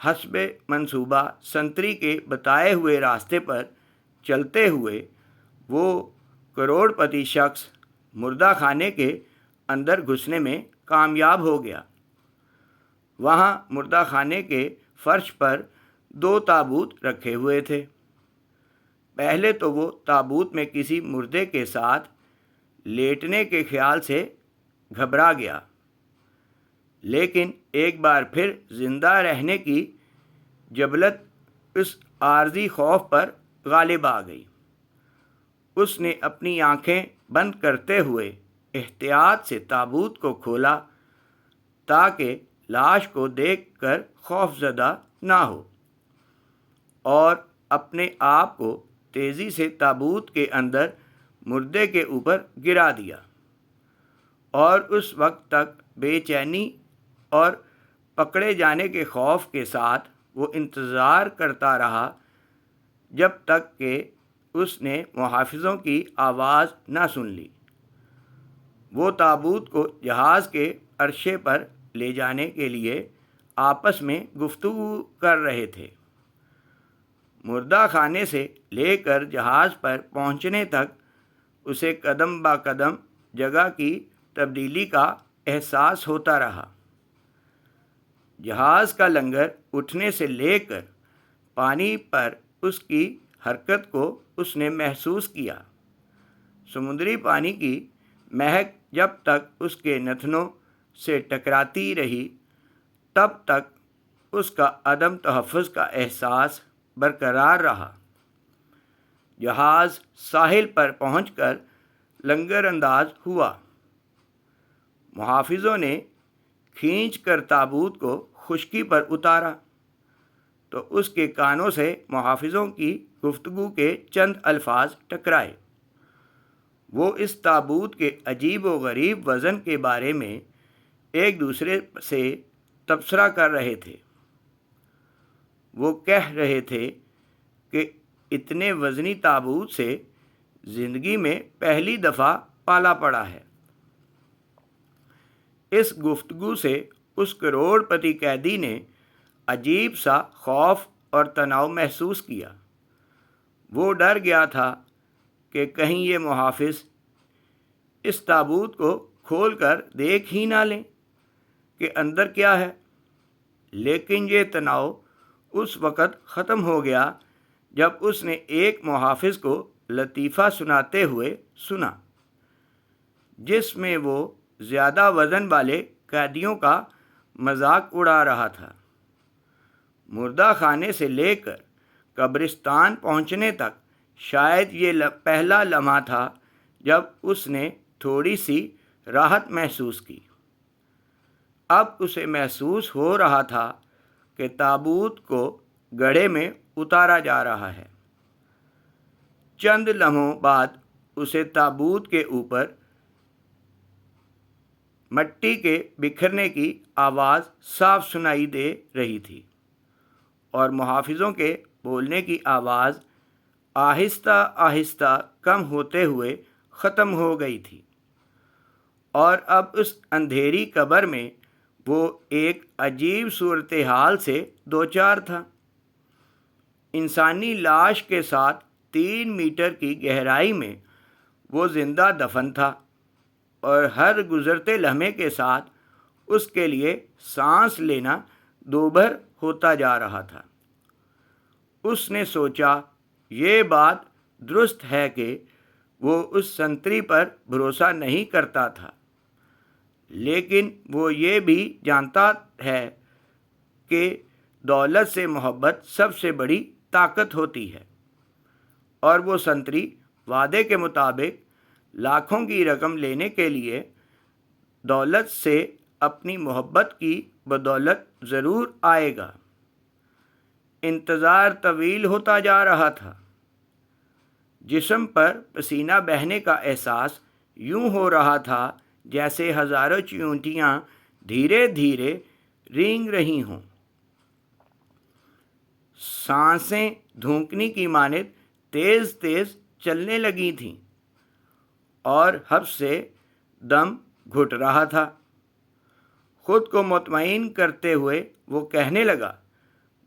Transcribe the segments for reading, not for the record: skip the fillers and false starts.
حسب منصوبہ سنتری کے بتائے ہوئے راستے پر چلتے ہوئے وہ کروڑ پتی شخص مردہ خانے کے اندر گھسنے میں کامیاب ہو گیا۔ وہاں مردہ خانے کے فرش پر 2 تابوت رکھے ہوئے تھے۔ پہلے تو وہ تابوت میں کسی مردے کے ساتھ لیٹنے کے خیال سے گھبرا گیا، لیکن ایک بار پھر زندہ رہنے کی جبلت اس عارضی خوف پر غالب آ گئی۔ اس نے اپنی آنکھیں بند کرتے ہوئے احتیاط سے تابوت کو کھولا تاکہ لاش کو دیکھ کر خوف زدہ نہ ہو، اور اپنے آپ کو تیزی سے تابوت کے اندر مردے کے اوپر گرا دیا، اور اس وقت تک بے چینی اور پکڑے جانے کے خوف کے ساتھ وہ انتظار کرتا رہا جب تک کہ اس نے محافظوں کی آواز نہ سن لی۔ وہ تابوت کو جہاز کے عرشے پر لے جانے کے لیے آپس میں گفتگو کر رہے تھے۔ مردہ خانے سے لے کر جہاز پر پہنچنے تک اسے قدم با قدم جگہ کی تبدیلی کا احساس ہوتا رہا۔ جہاز کا لنگر اٹھنے سے لے کر پانی پر اس کی حرکت کو اس نے محسوس کیا۔ سمندری پانی کی مہک جب تک اس کے نتنوں سے ٹکراتی رہی تب تک اس کا عدم تحفظ کا احساس برقرار رہا۔ جہاز ساحل پر پہنچ کر لنگر انداز ہوا۔ محافظوں نے کھینچ کر تابوت کو خشکی پر اتارا تو اس کے کانوں سے محافظوں کی گفتگو کے چند الفاظ ٹکرائے۔ وہ اس تابوت کے عجیب و غریب وزن کے بارے میں ایک دوسرے سے تبصرہ کر رہے تھے۔ وہ کہہ رہے تھے کہ اتنے وزنی تابوت سے زندگی میں پہلی دفعہ پالا پڑا ہے۔ اس گفتگو سے اس کروڑ پتی قیدی نے عجیب سا خوف اور تناؤ محسوس کیا۔ وہ ڈر گیا تھا کہ کہیں یہ محافظ اس تابوت کو کھول کر دیکھ ہی نہ لیں کہ اندر کیا ہے، لیکن یہ تناؤ اس وقت ختم ہو گیا جب اس نے ایک محافظ کو لطیفہ سناتے ہوئے سنا، جس میں وہ زیادہ وزن والے قیدیوں کا مذاق اڑا رہا تھا۔ مردہ خانے سے لے کر قبرستان پہنچنے تک شاید یہ پہلا لمحہ تھا جب اس نے تھوڑی سی راحت محسوس کی۔ اب اسے محسوس ہو رہا تھا کہ تابوت کو گڑھے میں اتارا جا رہا ہے۔ چند لمحوں بعد اسے تابوت کے اوپر مٹی کے بکھرنے کی آواز صاف سنائی دے رہی تھی، اور محافظوں کے بولنے کی آواز آہستہ آہستہ کم ہوتے ہوئے ختم ہو گئی تھی، اور اب اس اندھیری قبر میں وہ ایک عجیب صورتحال سے دوچار تھا۔ انسانی لاش کے ساتھ 3 میٹر کی گہرائی میں وہ زندہ دفن تھا، اور ہر گزرتے لمحے کے ساتھ اس کے لیے سانس لینا دوبھر ہوتا جا رہا تھا۔ اس نے سوچا یہ بات درست ہے کہ وہ اس سنتری پر بھروسہ نہیں کرتا تھا، لیکن وہ یہ بھی جانتا ہے کہ دولت سے محبت سب سے بڑی طاقت ہوتی ہے، اور وہ سنتری وعدے کے مطابق لاکھوں کی رقم لینے کے لیے دولت سے اپنی محبت کی بدولت ضرور آئے گا۔ انتظار طویل ہوتا جا رہا تھا۔ جسم پر پسینہ بہنے کا احساس یوں ہو رہا تھا جیسے ہزاروں چیونٹیاں دھیرے دھیرے رینگ رہی ہوں۔ سانسیں دھونکنے کی مانند تیز تیز چلنے لگی تھیں، اور حبس سے دم گھٹ رہا تھا۔ خود کو مطمئن کرتے ہوئے وہ کہنے لگا،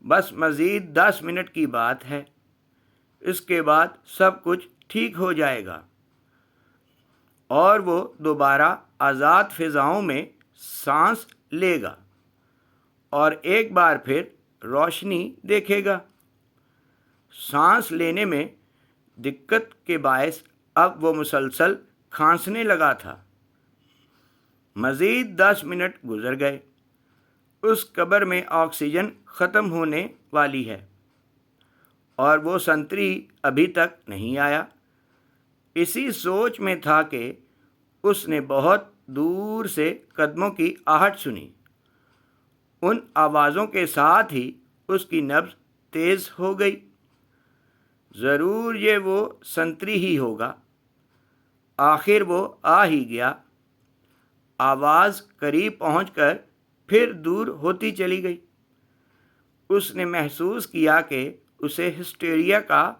بس مزید 10 منٹ کی بات ہے، اس کے بعد سب کچھ ٹھیک ہو جائے گا اور وہ دوبارہ آزاد فضاؤں میں سانس لے گا اور ایک بار پھر روشنی دیکھے گا۔ سانس لینے میں دقت کے باعث اب وہ مسلسل کھانسنے لگا تھا۔ مزید 10 منٹ گزر گئے۔ اس قبر میں آکسیجن ختم ہونے والی ہے اور وہ سنتری ابھی تک نہیں آیا۔ اسی سوچ میں تھا کہ اس نے بہت دور سے قدموں کی آہٹ سنی۔ ان آوازوں کے ساتھ ہی اس کی نبض تیز ہو گئی۔ ضرور یہ وہ سنتری ہی ہوگا۔ آخر وہ آ ہی گیا۔ آواز قریب پہنچ کر پھر دور ہوتی چلی گئی۔ اس نے محسوس کیا کہ اسے ہسٹیریا کا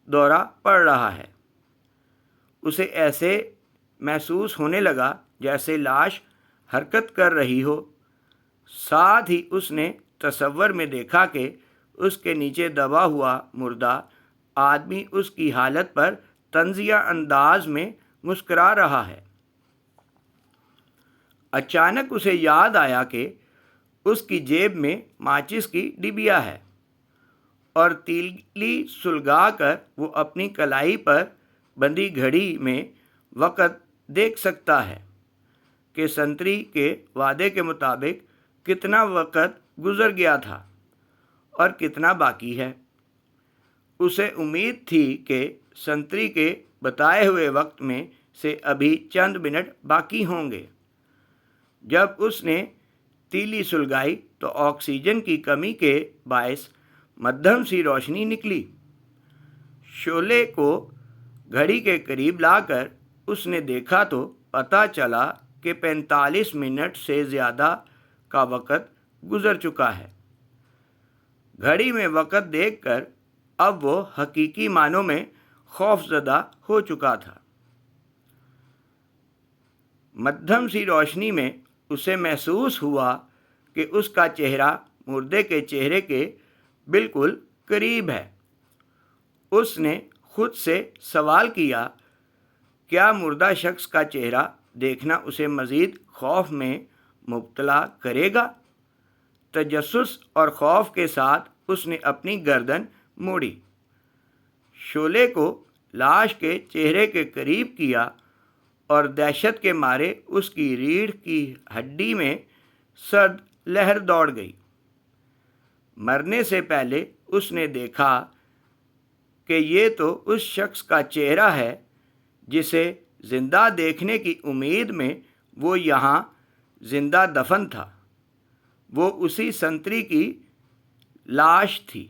دورہ پڑ رہا ہے۔ اسے ایسے محسوس ہونے لگا جیسے لاش حرکت کر رہی ہو۔ ساتھ ہی اس نے تصور میں دیکھا کہ اس کے نیچے دبا ہوا مردہ آدمی اس کی حالت پر طنزیہ انداز میں مسکرا رہا ہے۔ اچانک اسے یاد آیا کہ اس کی جیب میں ماچس کی ڈبیا ہے اور تیلی سلگا کر وہ اپنی کلائی پر بندھی گھڑی میں وقت دیکھ سکتا ہے کہ سنتری کے وعدے کے مطابق کتنا وقت گزر گیا تھا اور کتنا باقی ہے۔ اسے امید تھی کہ سنتری کے بتائے ہوئے وقت میں سے ابھی چند منٹ باقی ہوں گے۔ جب اس نے تیلی سلگائی تو آکسیجن کی کمی کے باعث مدھم سی روشنی نکلی۔ شعلے کو گھڑی کے قریب لا کر اس نے دیکھا تو پتہ چلا کہ 45 منٹ سے زیادہ کا وقت گزر چکا ہے۔ گھڑی میں وقت دیکھ کر اب وہ حقیقی معنوں میں خوف زدہ ہو چکا تھا۔ مدھم سی روشنی میں اسے محسوس ہوا کہ اس کا چہرہ مردے کے چہرے کے بالکل قریب ہے۔ اس نے خود سے سوال کیا، کیا مردہ شخص کا چہرہ دیکھنا اسے مزید خوف میں مبتلا کرے گا؟ تجسس اور خوف کے ساتھ اس نے اپنی گردن موڑی، شعلے کو لاش کے چہرے کے قریب کیا اور دہشت کے مارے اس کی ریڑھ کی ہڈی میں سرد لہر دوڑ گئی۔ مرنے سے پہلے اس نے دیکھا کہ یہ تو اس شخص کا چہرہ ہے جسے زندہ دیکھنے کی امید میں وہ یہاں زندہ دفن تھا۔ وہ اسی سنتری کی لاش تھی۔